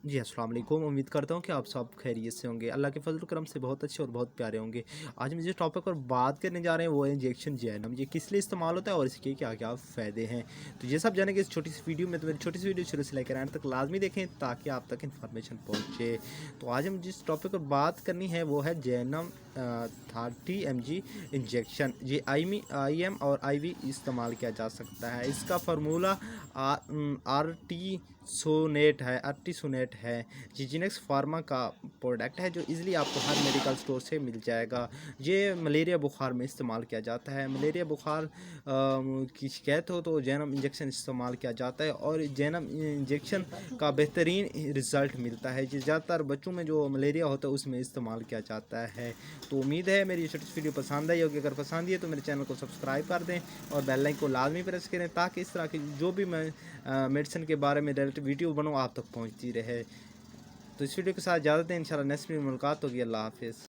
जी, अस्सलाम वालेकुम। उम्मीद करता हूँ कि आप सब खैरियत से होंगे। अल्लाह के फज़ल करम से बहुत अच्छे और बहुत प्यारे होंगे। आज हम जिस टॉपिक पर बात करने जा रहे हैं वो है इंजेक्शन जैनम। ये किस लिए इस्तेमाल होता है और इसके क्या-क्या फ़ायदे हैं। तो ये सब जानेंगे इस छोटी सी वीडियो में। तो मेरी छोटी सी वीडियो शुरू से लेकर एंड तक लाज़मी देखें ताकि आप तक इन्फॉर्मेशन पहुँचे। तो आज हम जिस टॉपिक पर बात करनी है वो है जैनम 30 mg इंजेक्शन। ये IM और IV इस्तेमाल किया जा सकता है। इसका फार्मूला आर्टिसोनेट है। ये जिनेक्स फार्मा का प्रोडक्ट है जो इजीली आपको हर मेडिकल स्टोर से मिल जाएगा। ये मलेरिया बुखार में इस्तेमाल किया जाता है। मलेरिया बुखार की शिकायत हो तो जैनम इंजेक्शन इस्तेमाल किया जाता है और जैनम इंजेक्शन का बेहतरीन रिज़ल्ट मिलता है। ये ज़्यादातर बच्चों में जो मलेरिया होता है उसमें इस्तेमाल किया जाता है। तो उम्मीद है मेरी छोटी सी वीडियो पसंद आई होगी। अगर पसंद है तो मेरे चैनल को सब्सक्राइब कर दें और बेल आइकन को लाजमी प्रेस करें ताकि इस तरह की जो भी मैं मेडिसिन के बारे में रिलेटेड वीडियो बनूँ आप तक पहुँचती रहे। तो इस वीडियो के साथ ज़्यादा दें। इंशाल्लाह नेक्स्ट वीडियो में मुलाकात होगी। अल्लाह हाफ़िज़।